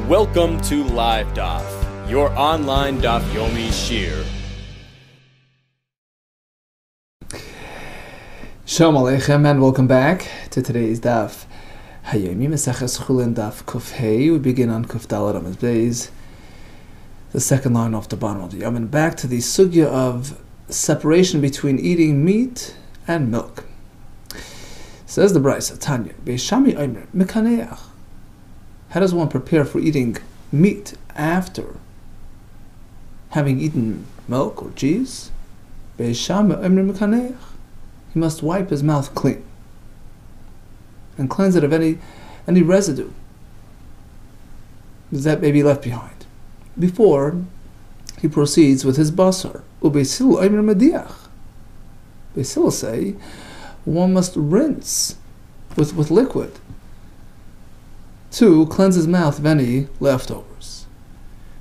Welcome to LiveDaf, your online Daf Yomi Shir. Shalom Aleichem and welcome back to today's Daf Hayomi Maseches CHULLIN Daf Kuf Hey. We begin on Kuf Dalet Amud Beis, the second line off the bottom of the Yom, and back to the sugya of separation between eating meat and milk. Says the Brisa, Tanya, Beishami Omer Mekaneach. How does one prepare for eating meat after having eaten milk or cheese? Beishami Omer Mekaneach. He must wipe his mouth clean and cleanse it of any residue that may be left behind before he proceeds with his basar. Ubeisilu Omer Mediach. Beisilu say one must rinse with liquid to cleanse his mouth of any leftovers.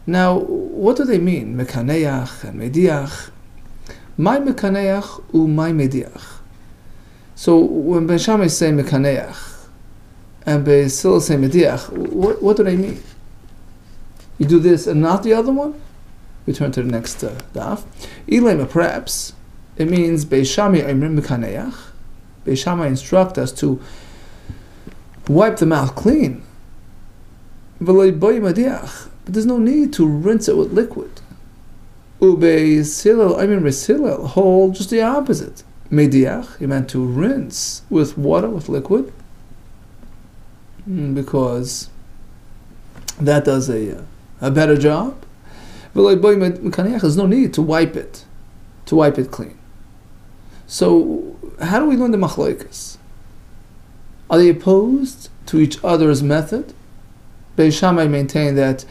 Now, what do they mean? Mekaneach and mediach. My mekaneach u my mediach. So when Beishamai say mekaneach and Beisil say mediach, what do they mean? You do this and not the other one? We turn to the next daf. Ilema, perhaps it means Beishamai Omer mekaneach. Beishamai instruct us to wipe the mouth clean. But there's no need to rinse it with liquid. Ubesilel Omer resilel, hold just the opposite. Mediach, he meant to rinse with water, with liquid, because that does a better job. There's no need to wipe it clean. So, how do we learn the machlokas? Are they opposed to each other's method? Beis Shammai maintain that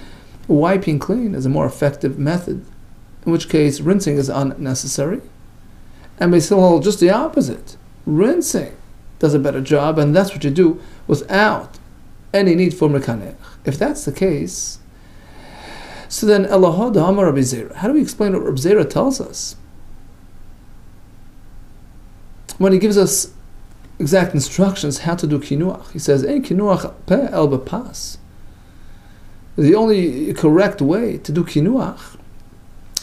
wiping clean is a more effective method, in which case rinsing is unnecessary. And Beis Hillel just the opposite. Rinsing does a better job, and that's what you do without any need for mekanech. If that's the case, so then Elahod Amar Rabbi Zera. How do we explain what Rabbi Zera tells us? When he gives us exact instructions how to do kinuach, he says, "Ein kinuach pe el bepas." The only correct way to do kinuach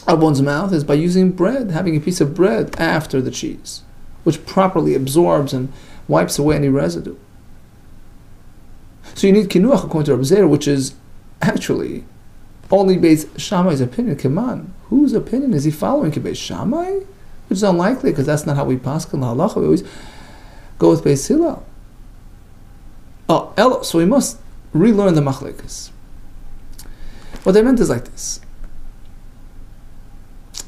of one's mouth is by using bread, having a piece of bread after the cheese, which properly absorbs and wipes away any residue. So you need kinuach according to Rabbi Zera, which is actually only Beis Shammai's opinion. Keman, whose opinion is he following? Beis Shammai? Which is unlikely, because that's not how we paskin in the halacha. We always go with Beis Hillel. So we must relearn the machlekas. What they meant is like this.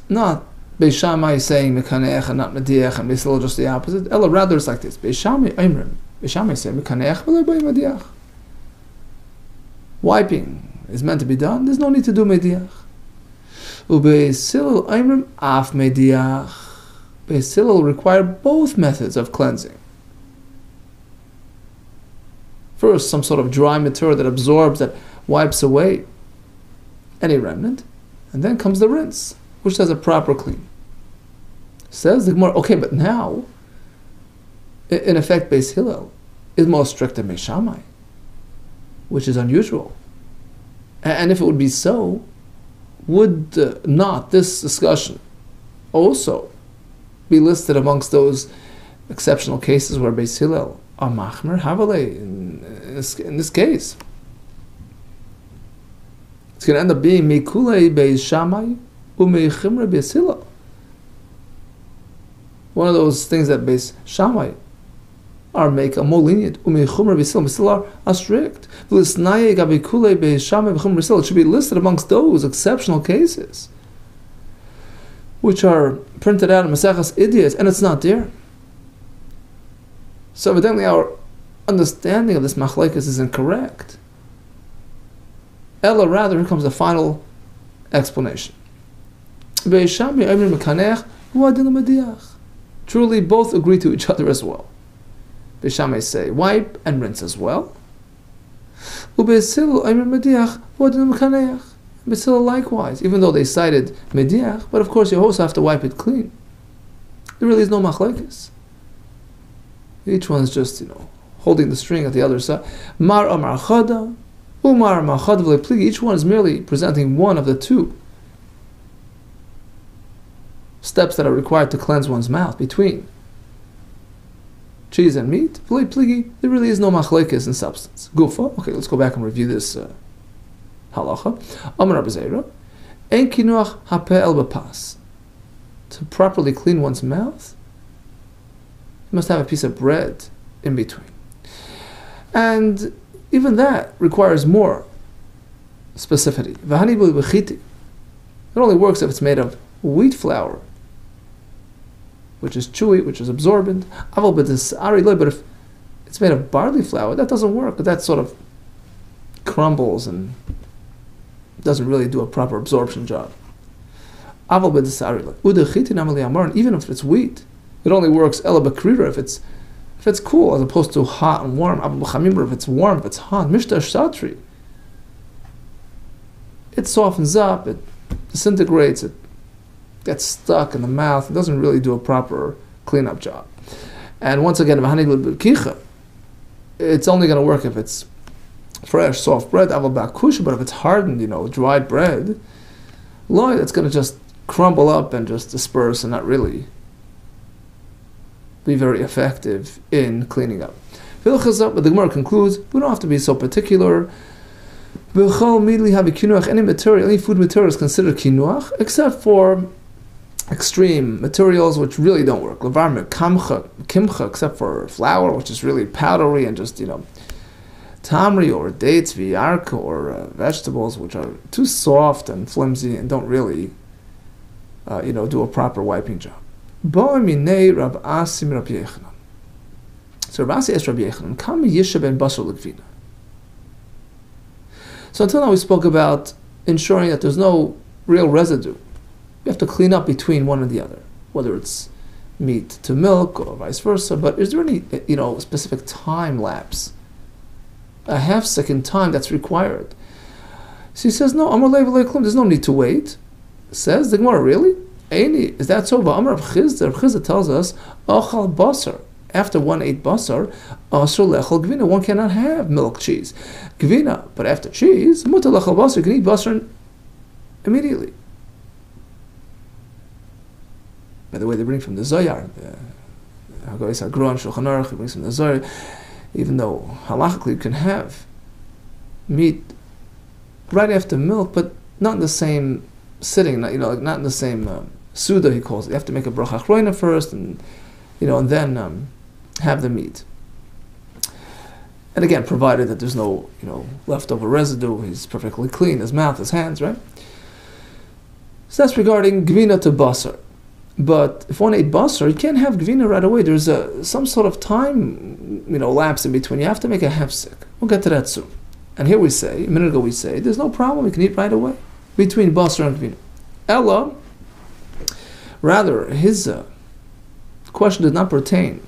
Not Beis Shammai saying mekaneach and not mediach, and Beis Hillel just the opposite. Ella, rather it's like this. Beis Shammai Oimrim. Beis Shammai say mekaneach v'lo bay mediach. Wiping is meant to be done. There's no need to do mediach. Ubeis Hillel Oimrim af mediach. Beis Hillel require both methods of cleansing. First, some sort of dry material that absorbs, that wipes away any remnant, and then comes the rinse, which does a proper clean. Says the Gemara, okay, but now, in effect, Beis Hillel is more strict than Beis Shammai, which is unusual. And if it would be so, would not this discussion also be listed amongst those exceptional cases where Beis Hillel are machmer havale in this case? It's going to end up being Mikulei Beis Shammai Umeichimra Beis Hillel. One of those things that Beis Shammai are more lenient. Umeichimra Beis Hillel. Beis Hillel are strict. V'lisnaye Gabikulei Beis Shammai V'chimra Beis Hillel. It should be listed amongst those exceptional cases, which are printed out in Maseches Idiots, and it's not there. So evidently our understanding of this machlekes is incorrect. Ella, rather, here comes the final explanation. Truly, both agree to each other as well. Beis Shammai say wipe and rinse as well. Beis Hillel likewise, even though they cited mediach, but of course you also have to wipe it clean. There really is no machlekes. Each one's just, holding the string at the other side. Mar Amar Chada, Umar machad v'lepligi. Each one is merely presenting one of the two steps that are required to cleanse one's mouth between cheese and meat. V'lepligi. There really is no machlekes in substance. Gufa. Okay, let's go back and review this halacha. Amar Rabbi Zeira. En kinuach hapeh el b'pas. To properly clean one's mouth, you must have a piece of bread in between. And even that requires more specificity. It only works if it's made of wheat flour, which is chewy, which is absorbent. But if it's made of barley flour, that doesn't work. That sort of crumbles and doesn't really do a proper absorption job. Even if it's wheat, it only works if it's cool as opposed to hot and warm. If it's warm, if it's hot, it softens up, it disintegrates, it gets stuck in the mouth. It doesn't really do a proper cleanup job. And once again, it's only going to work if it's fresh, soft bread. But if it's hardened, dried bread, it's going to just crumble up and just disperse and not really be very effective in cleaning up. But the Gemara concludes, we don't have to be so particular. Any material, any food material is considered kinuach, except for extreme materials which really don't work. Kimcha, except for flour, which is really powdery and just, tamri or dates, v'yarka, or vegetables which are too soft and flimsy and don't really do a proper wiping job. So Rav Asi asked Rabbi Yechanan, Kam yisha ben basar l'gvina. So until now we spoke about ensuring that there's no real residue. You have to clean up between one and the other, whether it's meat to milk or vice versa. But is there any specific time lapse, a half-second time that's required? So he says, no, there's no need to wait. Says the Gemara, really? Is that so? Rav Chizda tells us, Ochal basar. After one ate basar, asur lechol gvina. One cannot have milk cheese, gvina. But after cheese, mutar lechol basar. You can eat basar immediately. By the way, they bring from the Zohar. Hagoyis Agron Shulchan Aruch, he brings from the Zohar. Even though halachically you can have meat right after milk, but not in the same sitting, not in the same suda, he calls it. You have to make a bracha achroina first, and then have the meat. And again, provided that there's no leftover residue, he's perfectly clean, his mouth, his hands, right? So that's regarding gvina to basar. But if one ate basar, you can't have gvina right away. There's some sort of time lapse in between. You have to make a hefsek. We'll get to that soon. And here we say, a minute ago we say, there's no problem, you can eat right away between basar and gvina. Ella, rather, his question did not pertain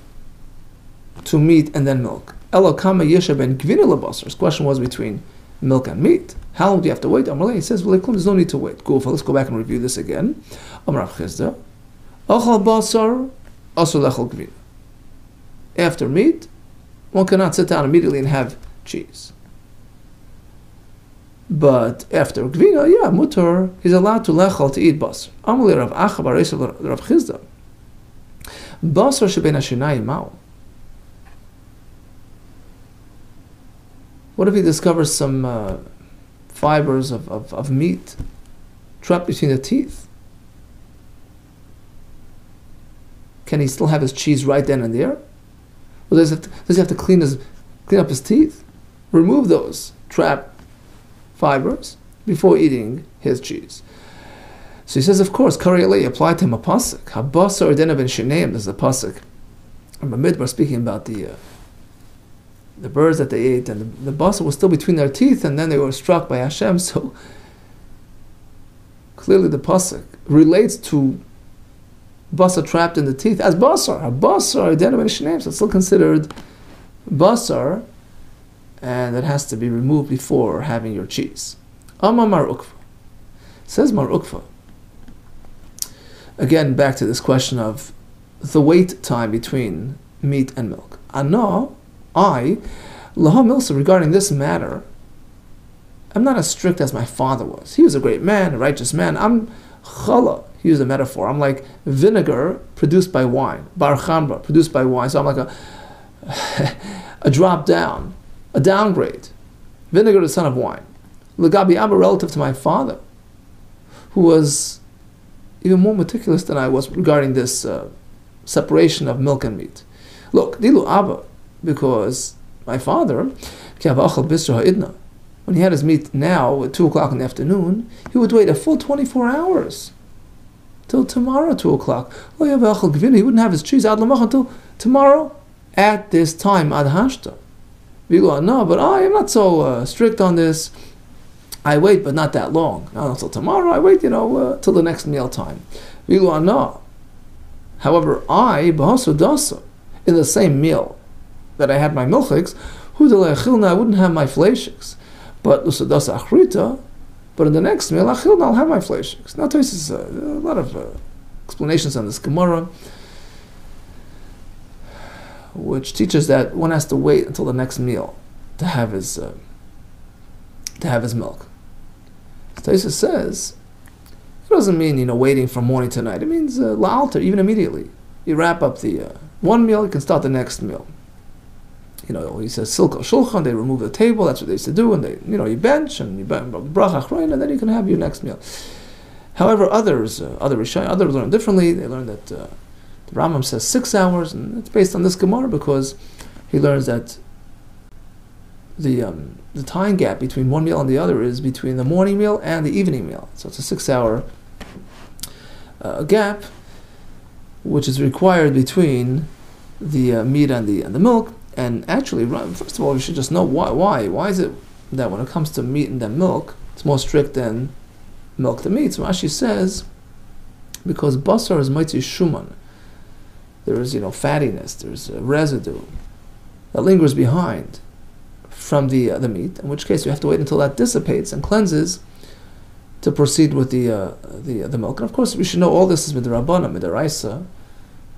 to meat and then milk. Ella kama yesha ben gvina lebasar. His question was between milk and meat. How long do you have to wait? Amalei, he says, there's no need to wait. Go, let's go back and review this again. Amar Rav Chizda, achal basar, asur lechol gvina. After meat, one cannot sit down immediately and have cheese. But after gvina, mutar, he's allowed to lechol, to eat basar. Amalei Rav Acha bar Rav Chizda, basar shebein hashinayim ma'u. What if he discovers some fibers of meat trapped between the teeth? Can he still have his cheese right then and there? Or does he have to clean up his teeth? Remove those trapped fibers before eating his cheese. So he says, of course, Kariyalei applied to him a pasuk. Habasa ordena ben sheneim. There's a pasuk. And Midbar speaking about the birds that they ate, and the basar was still between their teeth, and then they were struck by Hashem. So clearly the pasuk relates to basar trapped in the teeth as basar. Basar, so it's still considered basar, and it has to be removed before having your cheese. Amma Mar Ukva. Says Mar Ukva. Again, back to this question of the wait time between meat and milk. Laha Milsa, regarding this matter, I'm not as strict as my father was. He was a great man, a righteous man. I'm challah. He used a metaphor. I'm like vinegar produced by wine. Bar chambra produced by wine. So I'm like a drop down, a downgrade. Vinegar, the son of wine. L'gabi Abba, relative to my father, who was even more meticulous than I was regarding this separation of milk and meat. Look, dilu Abba, because my father, when he had his meat now at 2 o'clock in the afternoon, he would wait a full 24 hours till tomorrow 2 o'clock. He wouldn't have his cheese until tomorrow at this time ad hashta. No, but I am not so strict on this. I wait, but not that long. Not until tomorrow. I wait, till the next meal time. No. However, I in the same meal that I had my milchiks, I wouldn't have my fleishiks. But in the next meal, I'll have my fleishiks. Now, there's a lot of explanations on this Gemara, which teaches that one has to wait until the next meal to have his milk. Taisa says it doesn't mean waiting from morning to night. It means la'alter, even immediately. You wrap up the one meal, you can start the next meal. He says silka shulchan. They remove the table. That's what they used to do, and they you bench and you bracha achrein, and then you can have your next meal. However, other Rishonim learn differently. They learn that the Rambam says 6 hours, and it's based on this Gemara because he learns that the time gap between one meal and the other is between the morning meal and the evening meal. So it's a 6 hour gap, which is required between the meat and the milk. And actually, first of all, you should just know why. Why is it that when it comes to meat and then milk, it's more strict than milk to meat? So Rashi says, because basar is mighty shuman. There is, fattiness. There's residue that lingers behind from the meat. In which case, you have to wait until that dissipates and cleanses to proceed with the milk. And of course, we should know all this is midrabanan, midaraisa.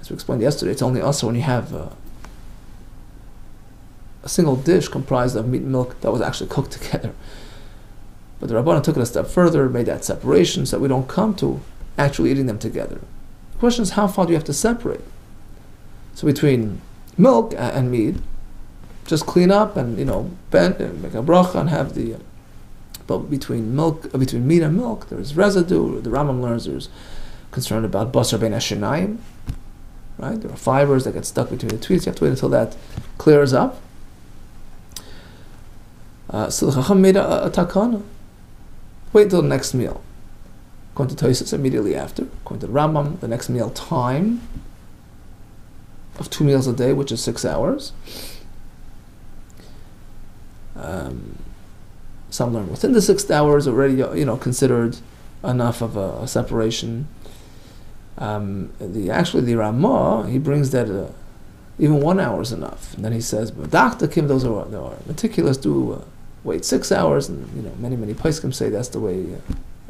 As we explained yesterday, it's only also when you have a single dish comprised of meat and milk that was actually cooked together. But the Rabbanan took it a step further, made that separation so that we don't come to actually eating them together. The question is, how far do you have to separate? So between milk and meat, just clean up and bend and make a bracha and have the. But between meat and milk, there's residue. The Rambam learns there's concern about basar bein hashinayim. Right, there are fibers that get stuck between the tweets. You have to wait until that clears up. So the Chacham made a takana. Wait until the next meal. According to Tosfos, immediately after. According to the Rambam, the next meal time of 2 meals a day, which is 6 hours. Some learn within the 6 hours already, considered enough of a separation. The Ramah, he brings that even 1 hour is enough. And then he says, "B'dachtakim, those are meticulous, do wait 6 hours." And many poskim say that's the way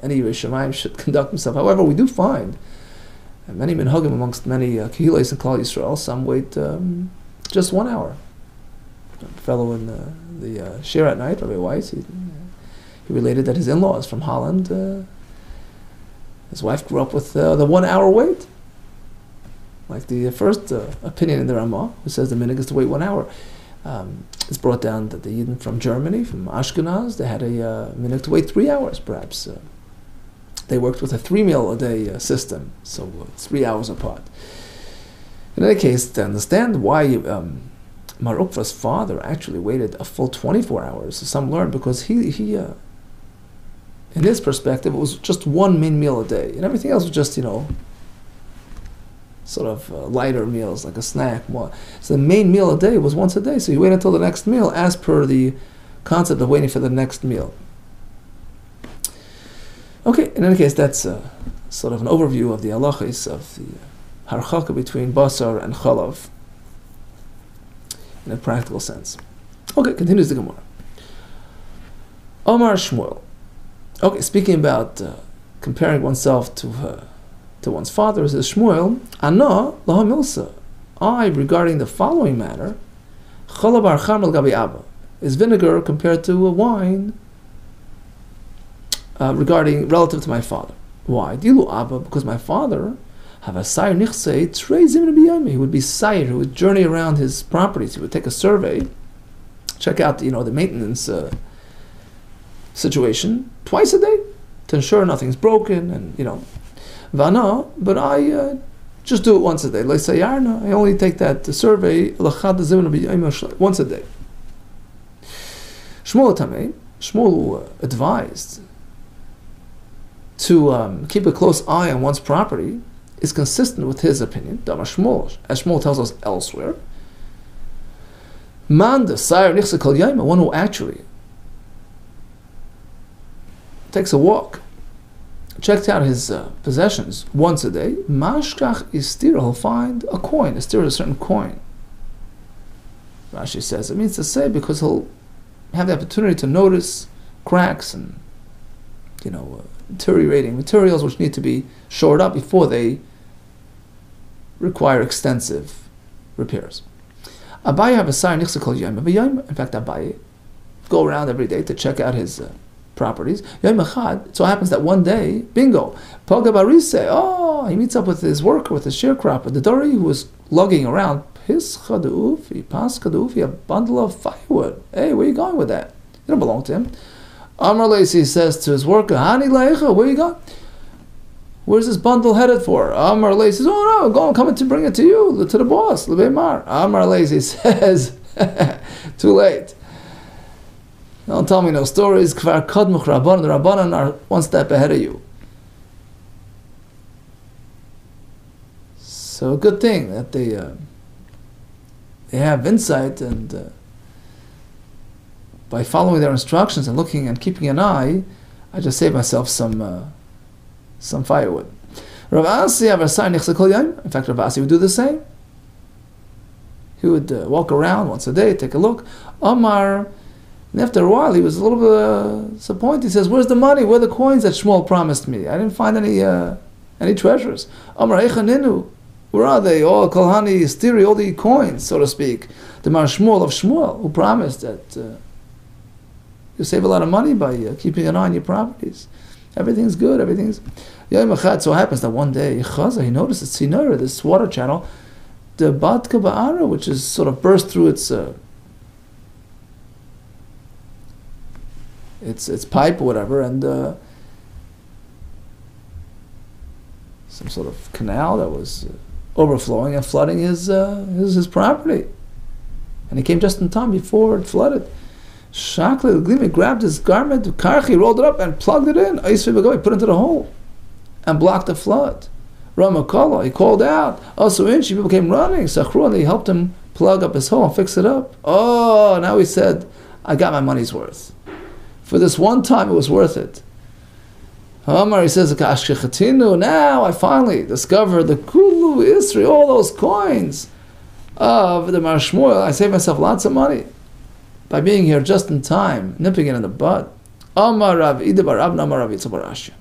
any Rishonim should conduct himself. However, we do find many minhagim amongst many kehilas and Klal Yisrael. Some wait just 1 hour. A fellow in the shir at night, Rabbi Weiss, he related that his in-laws from Holland. His wife grew up with the 1 hour wait. Like the first opinion in the Ramah, who says the minhag is to wait 1 hour. It's brought down that the Yidden from Germany, from Ashkenaz, they had a minhag to wait 3 hours, perhaps. They worked with a 3 meal a day system, so it's 3 hours apart. In any case, to understand why Mar Ukva's father actually waited a full 24 hours, some learn because he in his perspective, it was just one main meal a day, and everything else was just, sort of lighter meals, like a snack. So the main meal a day was once a day, so you wait until the next meal, as per the concept of waiting for the next meal. Okay, in any case, that's sort of an overview of the halachos of the harchaka between basar and chalav in a practical sense. Okay, continues the Gemara. Omar Shmuel. Okay, speaking about comparing oneself to one's father, says Shmuel, Ana laha milsa. I, regarding the following matter, chalav bar chamel gabi abba, is vinegar compared to a wine regarding relative to my father. Why? Dilu Abba, because my father have a sayir nichsei trei zimin b'yayim. He would be sayir, he would journey around his properties. He would take a survey, check out the maintenance situation twice a day to ensure nothing's broken, and Vana, but I just do it once a day. I only take that survey once a day. Shmuel advised to keep a close eye on one's property is consistent with his opinion. As Shmuel tells us elsewhere, one who actually takes a walk, checked out his possessions once a day, mashkach istira, he'll find a coin. Istira is a certain coin. Rashi says it means to say because he'll have the opportunity to notice cracks and deteriorating materials which need to be shored up before they require extensive repairs. Abaye have a sayir nichse kol yom v'yom. In fact, Abaye go around every day to check out his properties. Yom echad, so happens that one day, bingo, Poga Barise, he meets up with his worker, with his sharecropper, the Dori, who was lugging around his chadufi, a bundle of firewood. Hey, where are you going with that? It don't belong to him. Amar Leisi says to his worker, Hani Leicha, where are you going? Where's this bundle headed for? Amar Leisi says, oh no, I'm coming to bring it to you, to the boss, Lebeimar. Amar Leisi says, too late. Don't tell me no stories. Kvar kadmuch Rabbanan. The Rabbanan are one step ahead of you. So a good thing that they have insight, and by following their instructions and looking and keeping an eye, I just saved myself some firewood. Rav Asi, in fact, Rav Asi would do the same. He would walk around once a day, take a look. Omar. And after a while, he was a little bit disappointed. He says, "Where's the money? Where are the coins that Shmuel promised me? I didn't find any treasures. Amar Echaninu, where are they? All Kolhani Stiri, all the coins, so to speak. The Mar Shmuel of Shmuel, who promised that you save a lot of money by keeping an eye on your properties. Everything's good. Everything's Yom Echad." So happens that one day, he notices Tzinora, this water channel, the Batka Ba'ara, which is sort of burst through its pipe or whatever, and some sort of canal that was overflowing and flooding his property. And he came just in time before it flooded. Shakli Glimi grabbed his garment, Karchi, rolled it up and plugged it in. He put it into the hole and blocked the flood. Ramakala, he called out. Also, people came running. Sachru, and they helped him plug up his hole and fix it up. Oh, now he said, I got my money's worth. For this one time, it was worth it. Omar, he says, now I finally discovered the Kulu Isri, all those coins of the Mar Shmuel. I saved myself lots of money by being here just in time, nipping it in the bud. Omar Rav Idabar Abna Omar Rav Yitzabarashi.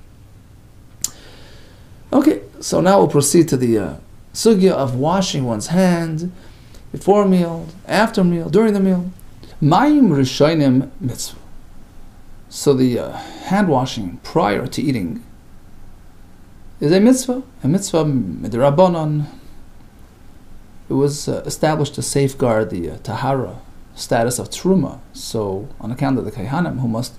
Okay, so now we'll proceed to the sugya of washing one's hands before a meal, after a meal, during the meal. Mayim Rishonim Mitzvah. So the hand washing prior to eating is a mitzvah midrabanan. It was established to safeguard the tahara status of truma. So on account of the kaihanim who must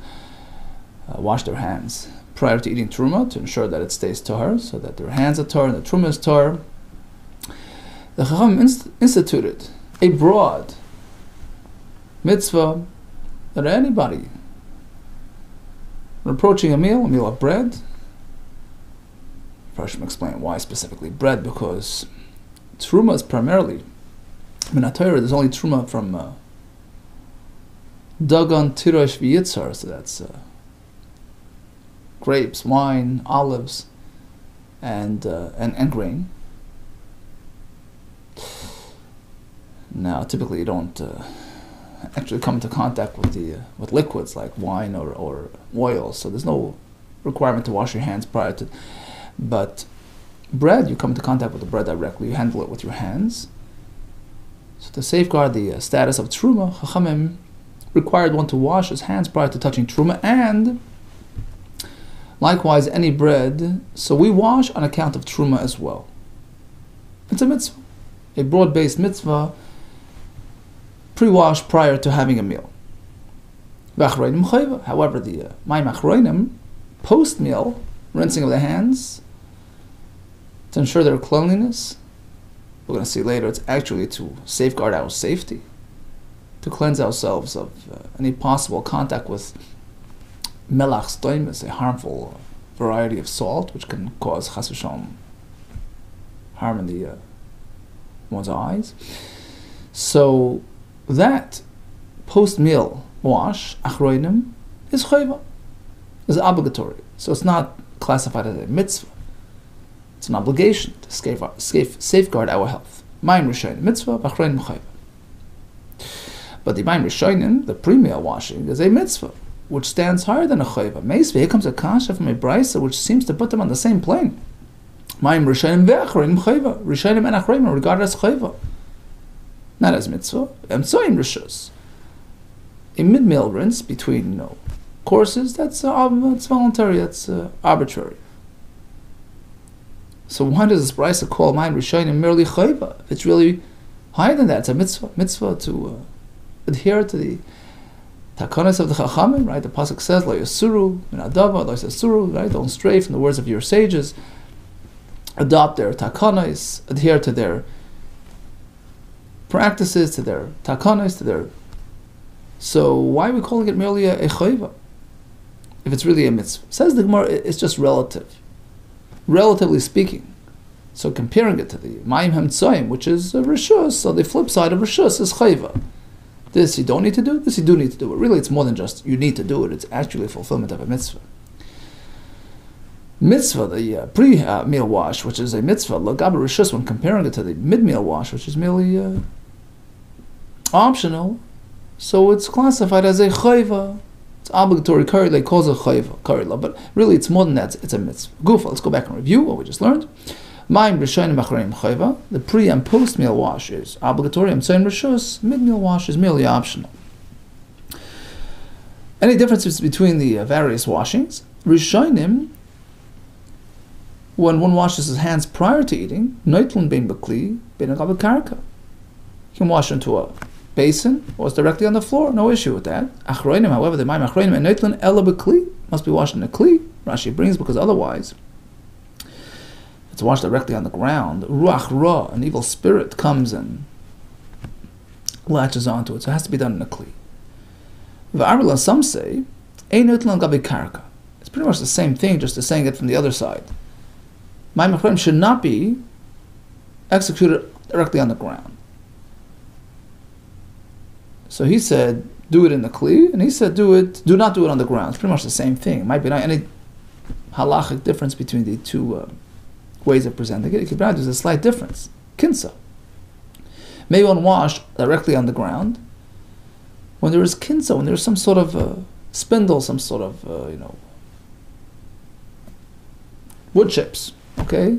wash their hands prior to eating truma to ensure that it stays tahar, so that their hands are tahar and the truma is tahar, the chacham instituted a broad mitzvah that anybody, when approaching a meal of bread, I should explain why specifically bread, because truma is primarily, there's only truma from dagan, tirosh, v'yitzar, so that's grapes, wine, olives, and grain. Now, typically you don't actually come into contact with liquids like wine or oil, so there's no requirement to wash your hands prior to. But bread, you come into contact with the bread directly, you handle it with your hands. So to safeguard the status of truma, Chachamim required one to wash his hands prior to touching truma, and Likewise, any bread, so we wash on account of truma as well. It's a mitzvah, a broad-based mitzvah, pre-wash prior to having a meal. However, the mayim achroinim, post-meal, rinsing of the hands, to ensure their cleanliness, we're going to see later, it's actually to safeguard our safety, to cleanse ourselves of any possible contact with melach stoimus, a harmful variety of salt, which can cause chas v'shalom harm in the one's eyes. So that post-meal wash, achroinim, is chayva, is obligatory. So it's not classified as a mitzvah. It's an obligation to safeguard our health. Mayim rishonim mitzvah, achroinim chayva. But the mayim rishonim, the pre-meal washing, is a mitzvah, which stands higher than a chayva. Meisve, here comes a kasha from a brisa, which seems to put them on the same plane. Mayim rishonim ve'achroinim chayva. Rishonim and achroinim are regarded as chayva, not as mitzvah. Emtsoim rishus. A mid-meal rinse between courses, that's it's voluntary, that's arbitrary. So why does this brisa call mayim rishonim merely chayva? If it's really higher than that, it's a mitzvah to adhere to the takanos of the chachamim, right? The pasuk says, "Lo yasuru min adava, lo yasuru," right? Don't stray from the words of your sages. Adopt their takanos, adhere to their practices, to their takanos, to their. So why are we calling it merely a chayva if it's really a mitzvah? Says the Gemara, it's just relative, relatively speaking. So comparing it to the mayim hamtsoim, which is a rishus, so the flip side of rishus is chayva. This you don't need to do, this you do need to do. But really, it's more than just you need to do it. It's actually a fulfillment of a mitzvah. Mitzvah, the pre-meal wash, which is a mitzvah, lagab rishus, when comparing it to the mid-meal wash, which is merely optional, so it's classified as a chayva. It's obligatory. They call it a chayva, but really it's more than that. It's a mitzvah. Gufa, let's go back and review what we just learned. Mayim rishonim achronim chayva. The pre and post meal wash is obligatory. Emtsoim rishus. Mid meal wash is merely optional. Any differences between the various washings? Rishonim, when one washes his hands prior to eating, noitlun bein bakli bein agab karka. You can wash into a basin or it's directly on the floor. No issue with that. Achronim, however, the mayim achronim and noitlun ela bakli must be washed in a kli. Rashi brings because otherwise it's washed directly on the ground. Ruach ra, an evil spirit, comes and latches onto it. So it has to be done in a kli. V'arila, some say, ein noitlun gabi karka. It's pretty much the same thing, just saying it from the other side. Mayim achronim should not be executed directly on the ground. So he said, do it in the kli, and he said, do not do it on the ground. It's pretty much the same thing. It might be not any halachic difference between the two ways of presenting it. There's a slight difference. Kinsa. May one wash directly on the ground. When there is kinsa, when there's some sort of spindle, some sort of wood chips. Okay,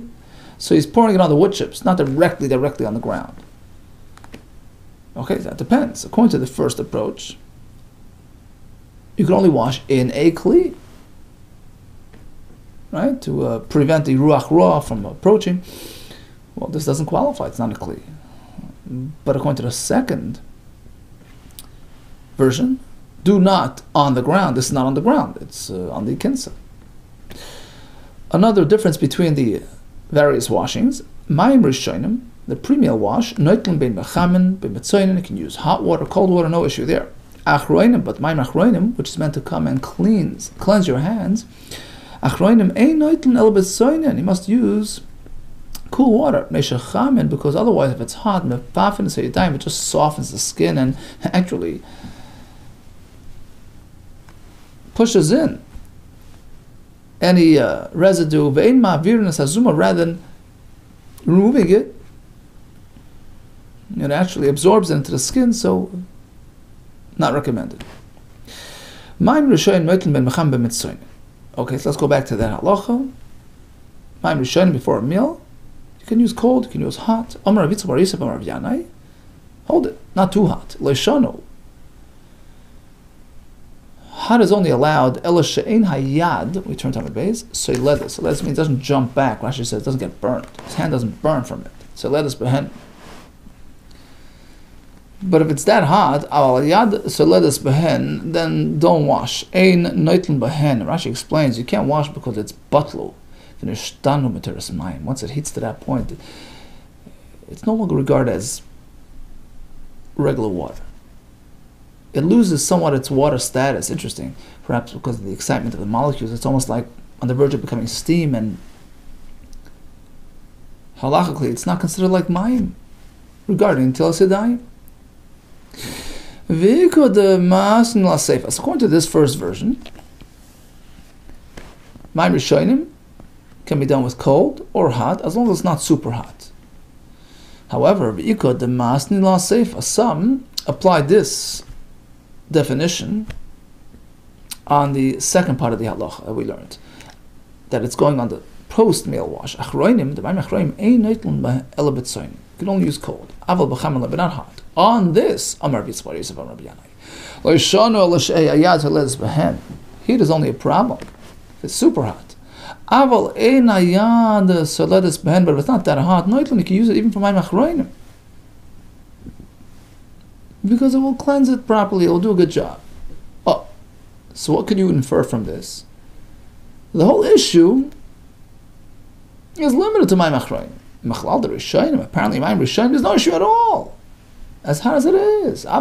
so he's pouring it on the wood chips, not directly on the ground. Okay, that depends. According to the first approach, you can only wash in a kli, right, to prevent the ruach ra from approaching. Well, this doesn't qualify. It's not a kli. But according to the second version, do not on the ground. This is not on the ground. It's on the kinsa. Another difference between the various washings, mayim rishonim, the pre-meal wash, noitlin bein mechamen, bein metzoinen, you can use hot water, cold water, no issue there. Achroinim, but mayim achroinim, which is meant to come and cleanse your hands, achroinim ein noitlin el betzoinen, you must use cool water, meishachamen, because otherwise if it's hot, mefafin, so you die, it just softens the skin and actually pushes in any residue, ve'ein ma'avirin azuma, rather than removing it, it actually absorbs into the skin, so not recommended. Mayim rishonim noitlin ben mecham b'mitzoyin. Okay, so let's go back to that halacha. Mayim rishonim before a meal, you can use cold, you can use hot. Amar Rav Yitzchak bar Yosef amar Rav Yanai, hold it, not too hot. Leishano, Hot is only allowed, ela she'ein hayad, we turn to my base, soiledus. Soiledus means it doesn't jump back. Rashi says it doesn't get burnt. His hand doesn't burn from it. Soiledus behen. But if it's that hot, aval yad soiledus behen, then don't wash. Ein noitlen behen. Rashi explains you can't wash because it's batlu. Once it heats to that point, it's no longer regarded as regular water. It loses somewhat its water status. Interesting, perhaps because of the excitement of the molecules. It's almost like on the verge of becoming steam, and halachically, it's not considered like mayim regarding till sedayim. So according to this first version, mayim rishonim can be done with cold or hot, as long as it's not super hot. However, some apply this definition on the second part of the halacha that we learned, that it's going on the post-meal wash. You can only use cold, but not hot. On this, heat is only a problem if it's super hot. But if it's not that hot, you can use it even for my machroinim, because it will cleanse it properly. It will do a good job. Oh, so what can you infer from this? The whole issue is limited to my machroinim. Apparently, my rishonim is no issue at all. As hard as it is, it's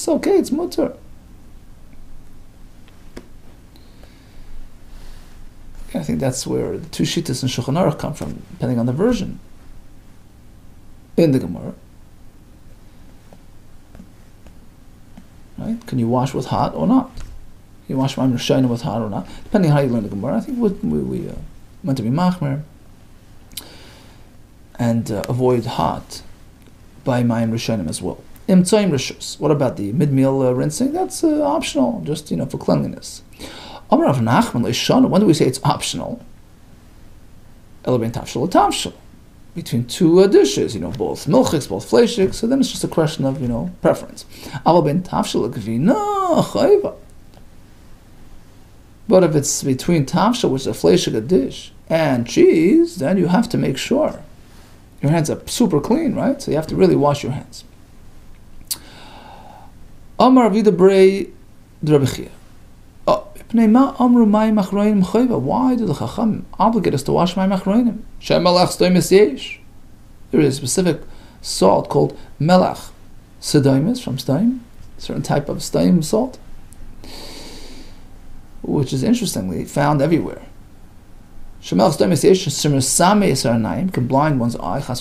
okay. It's mutter. I think that's where the two shittas in Shulchan Aruch come from, depending on the version in the Gemara. Right? Can you wash with hot or not? Can you wash Mayim Rishonim with hot or not? Depending on how you learn the Gemara. I think we meant to be machmer and avoid hot by Mayim Rishonim as well. Imtzoim Rishus. What about the mid-meal rinsing? That's optional, just for cleanliness. When do we say it's optional? Between two dishes, both milchiks, both fleishiks, so then it's just a question of, preference. But if it's between tafshel, which is a fleishik, a dish, and cheese, then you have to make sure your hands are super clean, right? So you have to really wash your hands. Amar Avida Brei Drabechia. Why do the Chacham obligate us to wash my machroinim? There is a specific salt called melach sedoimis from stoim, a certain type of stoim salt, which is interestingly found everywhere. Can blind one's eye. It is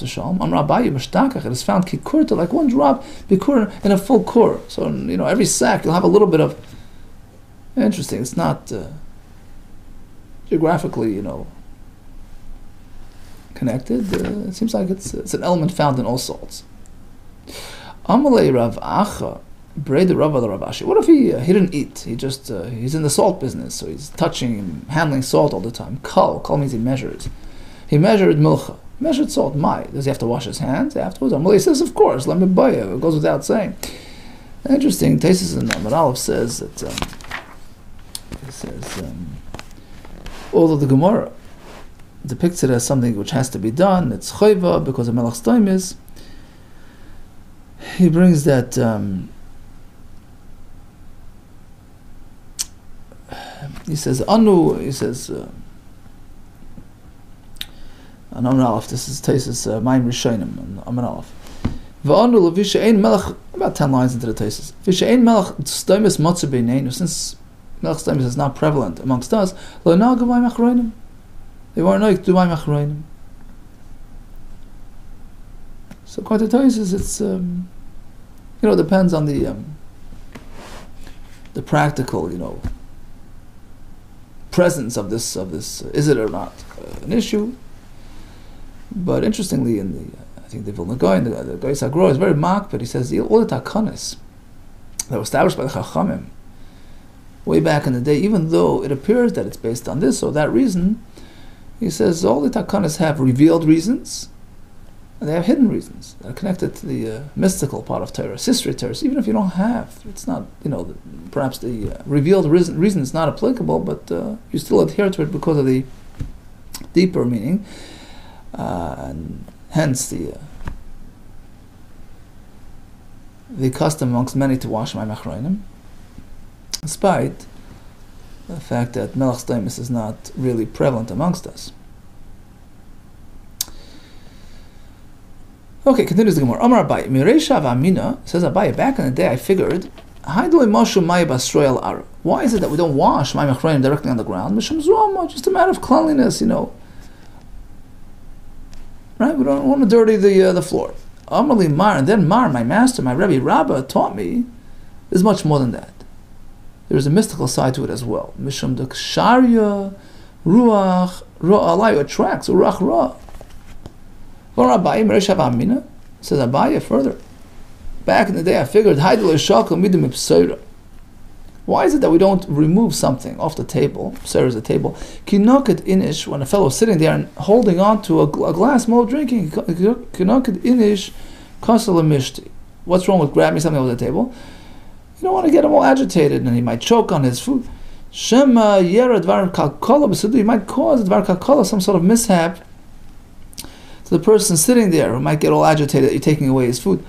found kikurta, like one drop bikur in a full kur. So every sack you'll have a little bit of. Interesting. It's not geographically, connected. It seems like it's an element found in all salts. Amalei Rav Acha, Breda Rav Ravashi. What if he didn't eat? He just he's in the salt business, so he's touching and handling salt all the time. Kal means he measures. He measured milcha. He measured salt. Does he have to wash his hands afterwards? Amalei says, of course. Let me buy it. It goes without saying. Interesting. Taisus in Amar Aleph says that. Although the Gemara depicts it as something which has to be done, it's chayva because of melach stoimis. He brings that he says anu. He says on Amar Aleph. This is Taisus Mayim Rishonim on Amar Aleph. V'anu levisha ein melach. About 10 lines into the Taisus. Visha ein melach stoimis matzah beineinu. Since melach stoimis is not prevalent amongst us, lo nagav mayim achroinim. They weren't like do mayim achroinim. So according to Taisus, it's it depends on the practical presence of this. Is it or not an issue? But interestingly, in the I think the Vilna Gaon, the Goy Sagro is very mock, but he says all the takanas that were established by the Chachamim way back in the day, even though it appears that it's based on this or that reason, he says all the takanas have revealed reasons and they have hidden reasons that are connected to the mystical part of Torah, Sisri Torah. Even if you don't have, it's not, perhaps the revealed reason is not applicable, but you still adhere to it because of the deeper meaning, and hence the custom amongst many to wash mayim achronim, despite the fact that melach steimus is not really prevalent amongst us. Okay, continues the Gemara. Amar Abaye, Mireisha v'amina, says Abaye, back in the day I figured, why is it that we don't wash mayim achronim directly on the ground? Just a matter of cleanliness, Right? We don't want to dirty the floor. Amar Mar, and then Mar, my master, my Rebbe Rabbah, taught me there's much more than that. There's a mystical side to it as well. Mishum de ksharya ruach ra'alayu attracts ruach ra. Abaye Mireisha v'amina, says Abaye further. Back in the day, I figured, why is it that we don't remove something off the table? Pseira is a table. Kinoket inish, when a fellow is sitting there and holding on to a glass while drinking. Kinoket inish kasala mishti. What's wrong with grabbing something off the table? You don't want to get him all agitated, and he might choke on his food. Shema yera dvar kalkola b'sudu. You might cause dvar kalkola, some sort of mishap to the person sitting there who might get all agitated that you're taking away his food.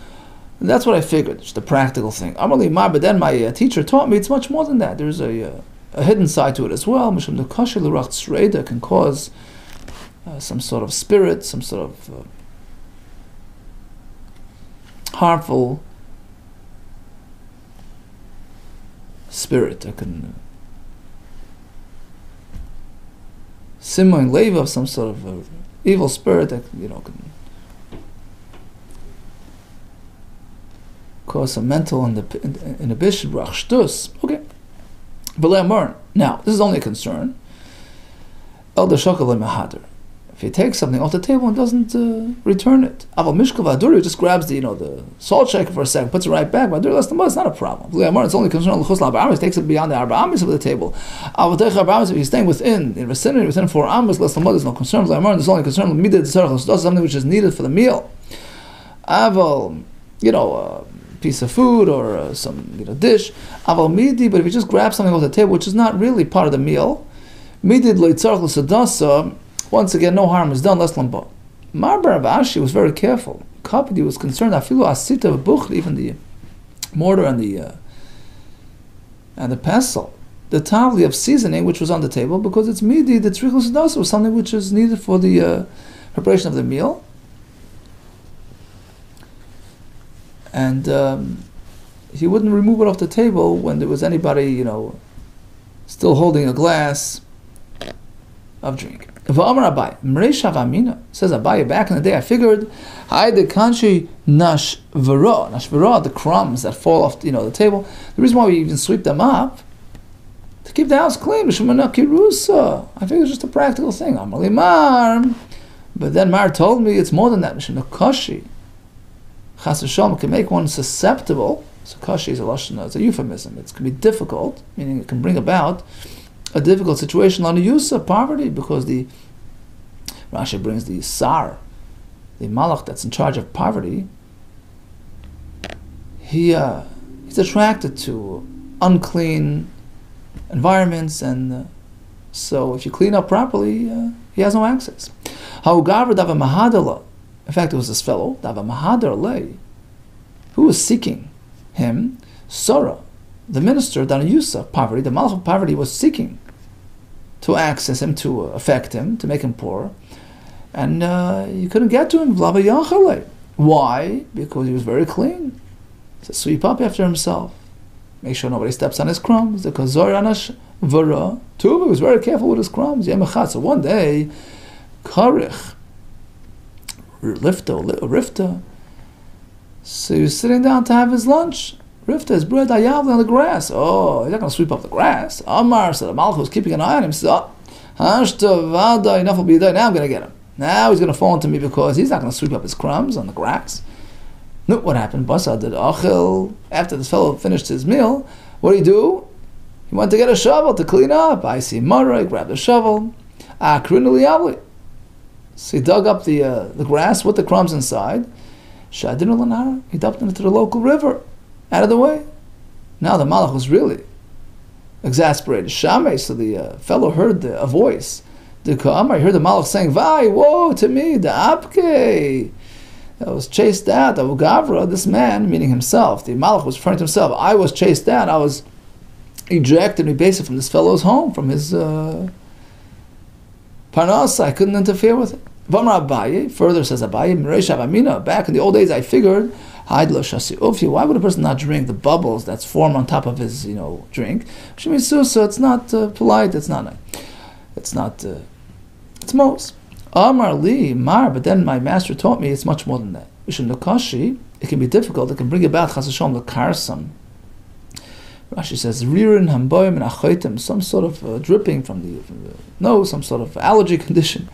And that's what I figured. It's the practical thing. But then my teacher taught me it's much more than that. There's a hidden side to it as well. Mishum the kosher l'rach tzreida can cause some sort of spirit, some sort of harmful spirit that can simmering leva of some sort of evil spirit that can cause some mental inhibition. Okay, but now this is only a concern. If he takes something off the table and doesn't return it, just grabs the salt shaker for a second, puts it right back. It's not a problem. It's only a concern. He takes it beyond the arba amis of the table. If he's staying within 4 amis, there's no concern. There's only a concern. Something which is needed for the meal. Piece of food or some dish. But if you just grab something off the table which is not really part of the meal, once again, no harm is done. Mar bar Ashi was very careful. Kapidi was concerned. Even the mortar and the pestle, the tavli of seasoning which was on the table, because it's midi. The tzrichus sedasa was something which is needed for the preparation of the meal. And he wouldn't remove it off the table when there was anybody, still holding a glass of drink. V'amar Abaye, Mireisha v'amina, says Abaye, back in the day I figured, the kanshi nashvara, the crumbs that fall off, the table. The reason why we even sweep them up, to keep the house clean. I figured it's just a practical thing. But then Mar told me it's more than that. Kashi. Chas v'shalom can make one susceptible. So kashi is it's a euphemism. It can be difficult, meaning it can bring about a difficult situation on the use of poverty, because the Rashi brings the sar, the malach that's in charge of poverty. He's attracted to unclean environments, and so if you clean up properly, he has no access. In fact, it was this fellow, who was seeking him, Sora, the minister, Danayusa, poverty, the malach of poverty, was seeking to access him, to affect him, to make him poor. And you couldn't get to him. Why? Because he was very clean. So sweep up after himself. Make sure nobody steps on his crumbs. The Kazor Anash Vara. Tuva was very careful with his crumbs. So one day, Karich, Rifta. So he was sitting down to have his lunch. Rifta, his bread, ayavli on the grass. Oh, he's not going to sweep up the grass. Amar, so the Malach was keeping an eye on him. He said, now I'm going to get him. Now he's going to fall into me because he's not going to sweep up his crumbs on the grass. No, what happened? Basa did achil. After this fellow finished his meal, what did he do? He went to get a shovel to clean up. I see Mara, he grabbed a shovel. So he dug up the grass with the crumbs inside. He dumped them into the local river, out of the way. Now the Malach was really exasperated. Shamay, so the fellow heard a voice. The Ka'amar heard the Malach saying, "Vai, woe to me, the Abke." I was chased out. Abu Gavra, this man, meaning himself. The Malach was referring to himself. I was chased out. I was ejected, basically, from this fellow's home, from his parnas. I couldn't interfere with it. Vamra Abaye, further says Abaye, Mireshav Amina, back in the old days I figured, why would a person not drink the bubbles that's formed on top of his, drink? Shemisusa, it's not polite, it's not, it's most. Amar Li, Mar, but then my master taught me it's much more than that. Mishum Nakashi, it can be difficult, it can bring about Chasashom Lakarsam. Rashi says, Ririn Hamboyim and Achaitim, some sort of dripping from the nose, some sort of allergy condition.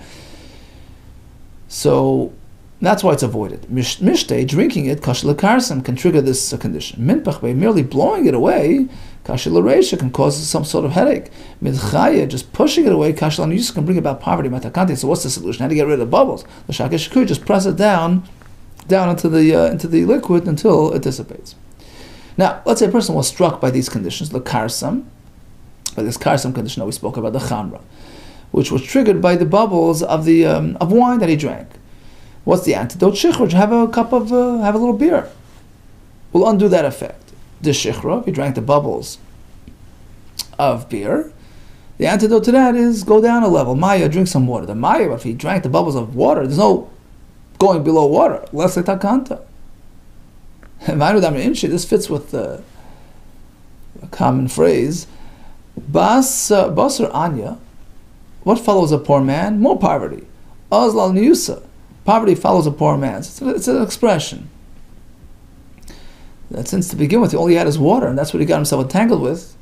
So that's why it's avoided. Mishtei, drinking it, Kashil Lakarsam, can trigger this condition. Minpach, by merely blowing it away, Kashil Laresha can cause some sort of headache. Midchaya, just pushing it away, Kashil Anuyus can bring about poverty. Matakante. So what's the solution? How to get rid of the bubbles? The Shakashkur, just press it down into the liquid until it dissipates. Now, let's say a person was struck by these conditions, the karsam, by this karsam condition that we spoke about, the chamra, which was triggered by the bubbles of the of wine that he drank. What's the antidote? Shichra, have a little beer. Will undo that effect. The shichra, if he drank the bubbles of beer, the antidote to that is go down a level. Maya, drink some water. The maya, if he drank the bubbles of water, there's no going below water. Less takanta. This fits with a common phrase. Basar Anya. What follows a poor man? More poverty. Azlal Niusa. Poverty follows a poor man. It's an expression. That since to begin with, all he had is water, and that's what he got himself entangled with.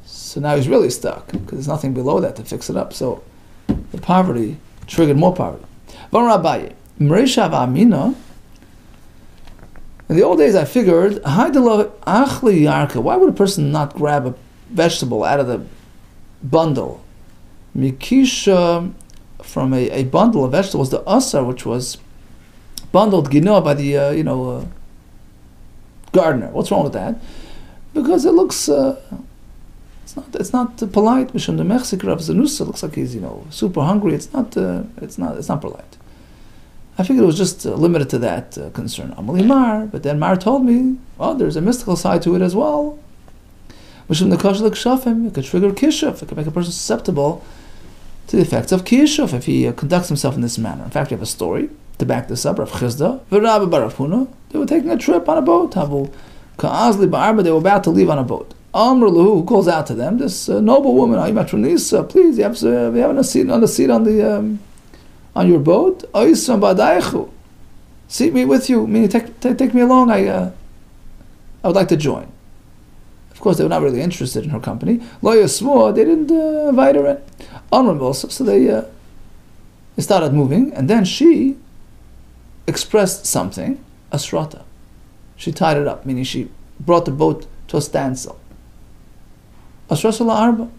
So now he's really stuck, because there's nothing below that to fix it up. So the poverty triggered more poverty. Varabaye. Mreshav Amina. In the old days, I figured, why would a person not grab a vegetable out of the bundle? Mikisha, from a bundle of vegetables, the asar, which was bundled ginoa by the gardener. What's wrong with that? Because it looks it's not polite. Mishum the Mexican of Zanusa looks like he's super hungry. It's not polite. I figured it was just limited to that concern. Amali Mar, but then Mar told me, there's a mystical side to it as well. Mishum the Kosher Shafim, it could trigger kishuf. It could make a person susceptible to the effects of kishuf if he conducts himself in this manner. In fact, we have a story to back this up. Rav Chizda, V'Rabbi Bar Rav Huna, they were taking a trip on a boat. Havu Ka'azli Ba'arba, they were about to leave on a boat. Amr Lahu calls out to them, this noble woman, Aymatronisa, please, you have a seat on the on your boat. Seat me with you, meaning take me along. I would like to join. Of course, they were not really interested in her company. Lo Yasmua, they didn't invite her in. Amr also, so they started moving, and then she expressed something, asrata. She tied it up, meaning she brought the boat to a standstill. Asrata la'arba.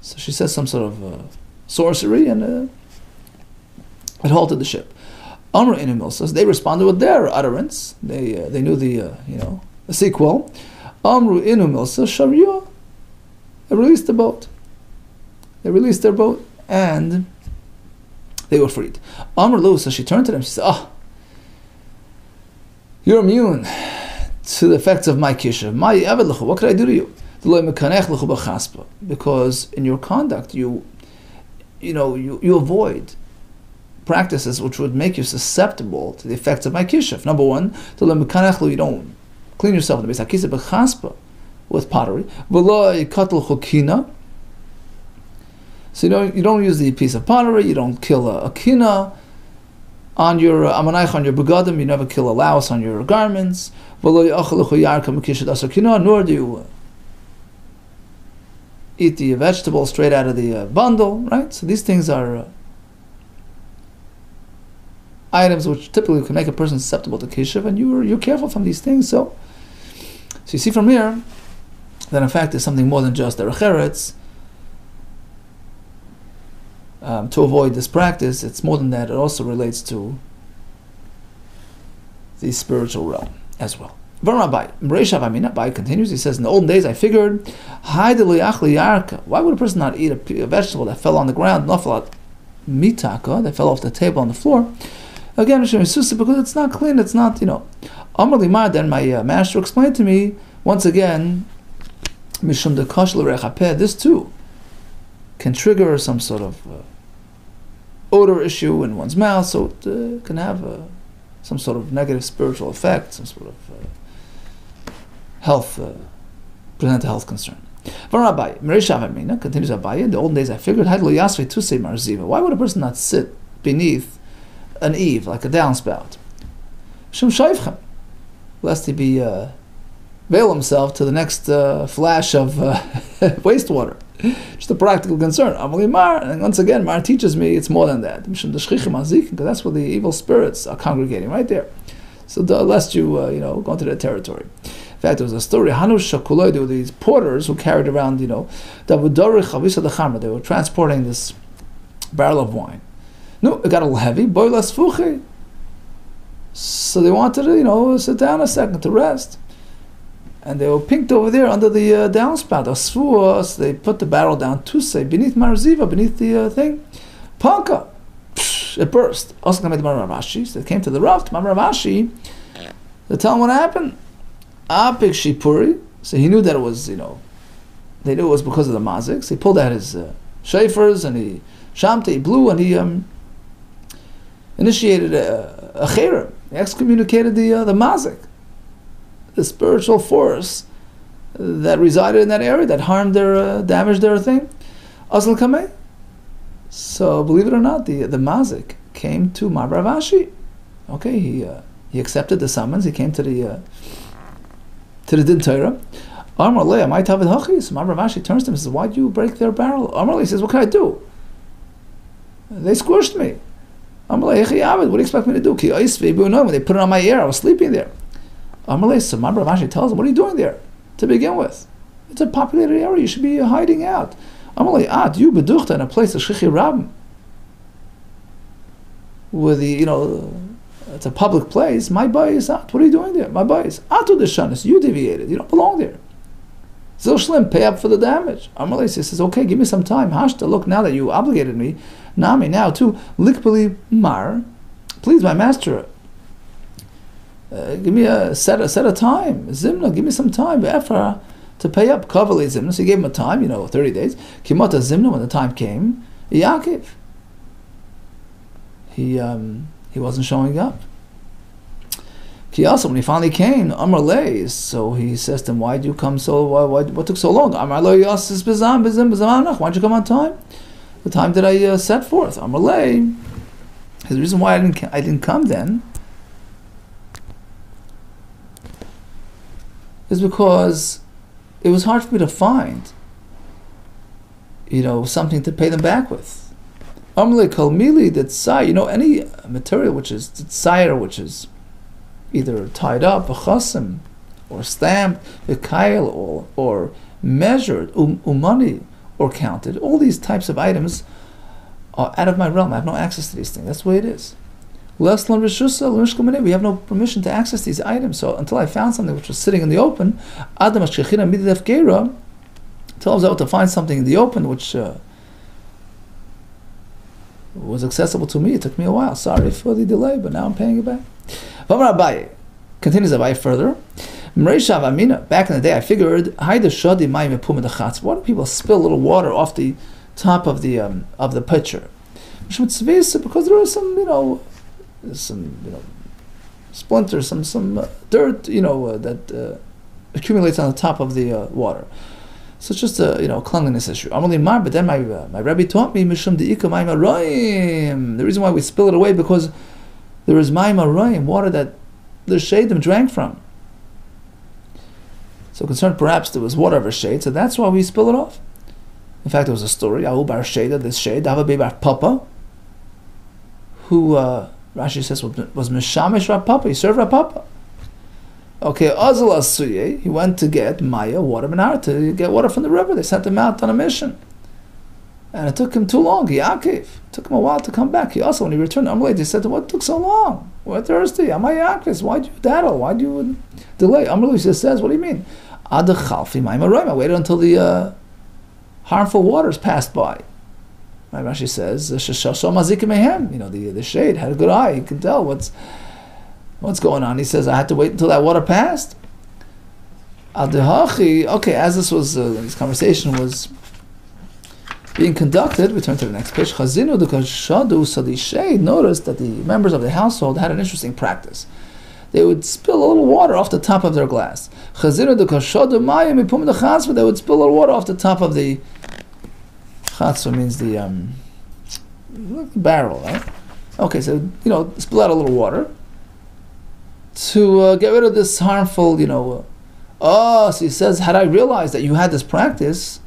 So she said some sort of sorcery, and it halted the ship. Amr Inumil says they responded with their utterance. They knew the sequel. Amru Inumil says Sharia. They released the boat. They released their boat, and they were freed. Amr Lu, so she turned to them. She said, you're immune to the effects of my kisha. What could I do to you? Because in your conduct, you avoid practices which would make you susceptible to the effects of my kishuf. Number one, you don't clean yourself in the base with pottery. So you don't use the piece of pottery. You don't kill a kina on your amanayich, on your begadim. You never kill a louse on your garments. Nor do you eat the vegetable straight out of the bundle, right? So these things are items which typically can make a person susceptible to kishuv, and you're careful from these things. So you see from here that in fact there's something more than just derech eretz. To avoid this practice, it's more than that. It also relates to the spiritual realm as well. Abai continues, he says, in the olden days I figured, why would a person not eat a vegetable that fell on the ground, nafalat mitaka, that fell off the table on the floor? Again, because it's not clean, it's not, Amar Limar, then my master explained to me, once again, Mishum de Kosh, this too can trigger some sort of odor issue in one's mouth, so it can have some sort of negative spiritual effect, some sort of present a health concern. Continues Abaye, in the olden days I figured, why would a person not sit beneath an eave, like a downspout? Lest he be veil himself to the next flash of wastewater. Just a practical concern. And once again, Mar teaches me it's more than that. Because that's where the evil spirits are congregating, right there. So lest you, go into their territory. In fact, there was a story. There were these porters who carried around, they were transporting this barrel of wine. No, it got a little heavy. So they wanted to, sit down a second to rest. And they were pinked over there under the downspout. So they put the barrel down to say beneath Marziva, beneath the thing. Panka! It burst. Also came to Maravashi. So they came to the Rav, to Maravashi. They tell him what happened. Apik Shipuri. So he knew that it was, they knew it was because of the mazik. So he pulled out his shafers and he shamte, he blew, and he initiated a cherem. He excommunicated the mazik, the spiritual force that resided in that area, that harmed their, damaged their thing. Asl Kameh. So believe it or not, the mazik came to Maravashi. Okay, he accepted the summons. He came to the Din Torah. Amar Leah, my Tavid Hachis. Maravashi turns to him and says, "Why do you break their barrel?" Amar Leah says, "What can I do? They squished me." Amar Leah, what do you expect me to do? When they put it on my ear, I was sleeping there. Amar Leah, so Maravashi tells him, "What are you doing there? To begin with, it's a populated area. You should be hiding out." Amar Leah, you beduchta in a place of Shichi Rabim, with it's a public place. My boy is out. What are you doing there? My boy is out of the shanis. You deviated. You don't belong there. Zil Shlim, pay up for the damage. Amar Leah says, "Okay, give me some time. Hashta, look, now that you obligated me, Nami, now too, likpeli mar, please, my master, give me a set of time. Zimna, give me some time. Efra, to pay up. Kavali Zimna." So he gave him a time, 30 days. Kimota Zimna, when the time came, Yaakov, he wasn't showing up. Kiyasa, when he finally came, Amar Lei, so he says to him, "Why did you come so? What took so long?" Amar Lei Yassis Bizam Bizam. Why'd you come on time? The time that I set forth. Amar Lei. The reason why I didn't come then is because it was hard for me to find, something to pay them back with. Amle kalmili that sai, any material which is tsire, which is either tied up, a chasim, or stamped, a kail, or measured, umani, or counted. All these types of items are out of my realm. I have no access to these things. That's the way it is. We have no permission to access these items. So until I found something which was sitting in the open, Adam tells out to find something in the open which was accessible to me. It took me a while. Sorry for the delay, but now I'm paying it back. Continues Abaye further. Back in the day, I figured, why do people spill a little water off the top of the pitcher? Because there are some, splinters, some dirt, that accumulates on the top of the water. So it's just a cleanliness issue. But then my Rebbe taught me the reason why we spill it away, because there is mayim arayim, water that the shadim drank from. So concerned perhaps there was water of a shade, so that's why we spill it off. In fact, there was a story, Ahu bar Sheda, this shade, Ava bar Papa, who Rashi says was Mishamish Rav Papa, he served Rav Papa. Okay, Azal Asuye, he went to get Maya water Minar, to get water from the river. They sent him out on a mission. And it took him too long. Yaakov. It took him a while to come back. He also, when he returned to Amalek, he said, what took so long? We're thirsty. Am I Yaakov? Why'd you daddle? Why'd you delay? Amalek just says, what do you mean? I waited until the harmful waters passed by. My Rashi says, the shade had a good eye. He can tell what's going on. He says, I had to wait until that water passed. Okay, as this conversation was being conducted, we turn to the next page. So the shade noticed that the members of the household had an interesting practice. They would spill a little water off the top of their glass. They would spill a little water off the top of the chatzah, means the barrel, right? Okay, so spill out a little water to get rid of this harmful, so he says, had I realized that you had this practice,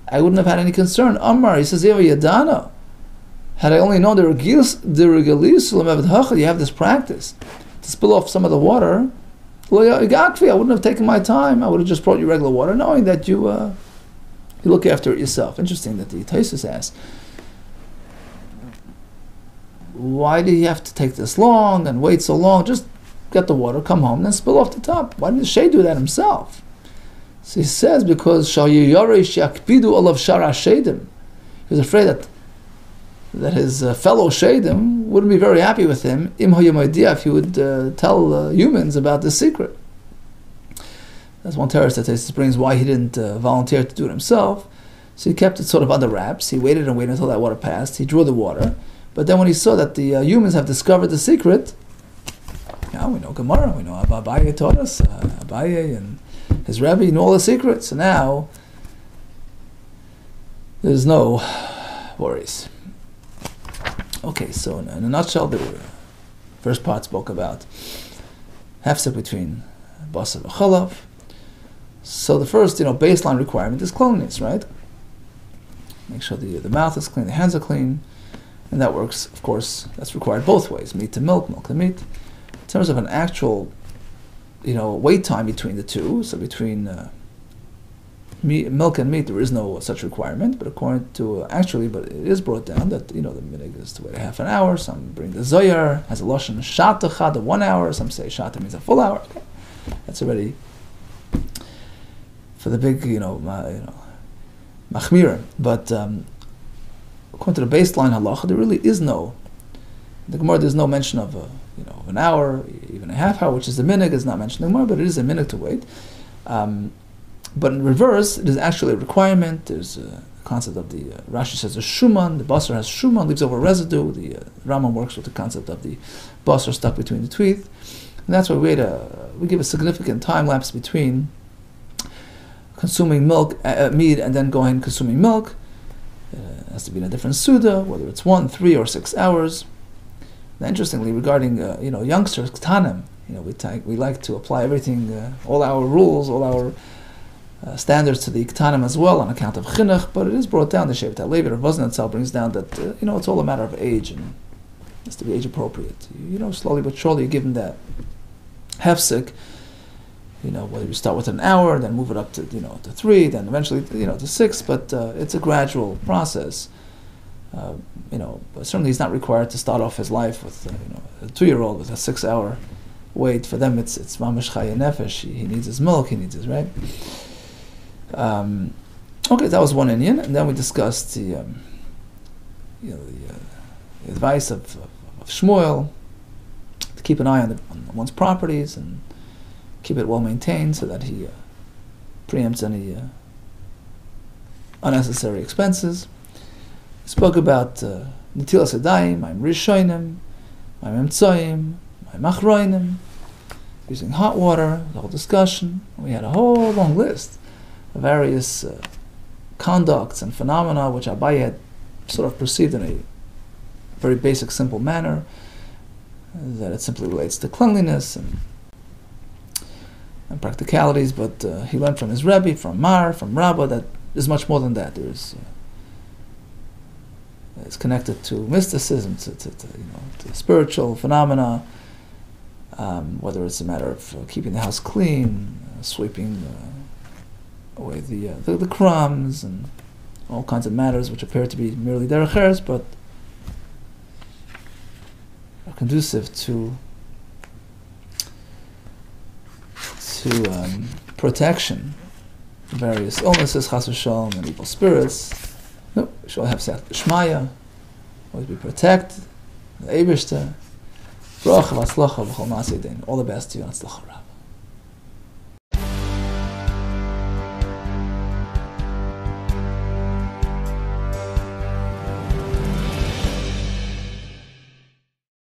I wouldn't have had any concern. Amar, he says, Yadana. Had I only known the regalis, you have this practice to spill off some of the water, I wouldn't have taken my time. I would have just brought you regular water, knowing that you look after it yourself. Interesting that the Taisus asks, why do you have to take this long and wait so long? Just get the water, come home, then spill off the top. Why didn't the Shei do that himself? So he says, because he was afraid that his fellow Sheidim wouldn't be very happy with him if he would tell humans about this secret. That's one terrorist that brings why he didn't volunteer to do it himself. So he kept it sort of under wraps. He waited and waited until that water passed. He drew the water. But then when he saw that the humans have discovered the secret, we know Gemara, we know Abaye taught us, Abaye and his Rebbe knew all the secrets. So now there's no worries. Okay, so in a nutshell, the first part spoke about hefsek between basar and chalav. So the first, baseline requirement is cleanliness, right? Make sure the mouth is clean, the hands are clean, and that works. Of course, that's required both ways: meat to milk, milk to meat. In terms of an actual, wait time between the two, so between milk and meat, there is no such requirement. But according to but it is brought down that the minhag is to wait a half an hour. Some bring the zoyar has a lashon shatachad of 1 hour. Some say shata means a full hour. Okay. That's already for the big machmira. But according to the baseline halacha, there really is no. In the Gemara, there's no mention of an hour, even a half hour, which is the minhag, is not mentioned in the Gemara, but it is a minhag to wait. But in reverse, it is actually a requirement. There's a concept of the Rashi says a shuman. The basar has shuman, leaves over residue. The Rambam works with the concept of the basar stuck between the teeth, and that's why we give a significant time lapse between consuming milk, meat, and then going and consuming milk. It has to be in a different suda, whether it's 1, 3, or 6 hours. Now, interestingly, regarding youngsters, ktanim, we like to apply everything, all our rules, all our standards to the ktanim as well on account of chinuch, but it is brought down. The Shevet HaLevi or Vazon itself brings down that it's all a matter of age and it has to be age appropriate. Slowly but surely you give them that hefsek. Whether you start with an hour, then move it up to to 3, then eventually to 6. But it's a gradual process. But certainly he's not required to start off his life with a 2-year-old with a 6-hour wait. For them, it's mamash chaya nefesh. He needs his milk. He needs his right. Okay, that was one Indian, and then we discussed the advice of Shmuel to keep an eye on one's properties and keep it well maintained so that he preempts any unnecessary expenses. He spoke about Netilas Yadayim, Ma'im Rishonim, Ma'im Emtsoyim, Ma'im Achroinim, using hot water, the whole discussion. We had a whole long list of various conducts and phenomena which Abaye had sort of perceived in a very basic, simple manner, that it simply relates to cleanliness and practicalities, but he learned from his Rebbe, from Mar, from Rabbah, that there's much more than that. There's it's connected to mysticism, to spiritual phenomena, whether it's a matter of keeping the house clean, sweeping away the crumbs, and all kinds of matters which appear to be merely derech eretz, but are conducive to protection from various illnesses, chas v'shalom, and evil spirits. No, we should all have siyat d'shmaya, always be protected. The Eibishter, bracha v'atzlacha v'chol ma'aseh dein. All the best to you, and atzlacha.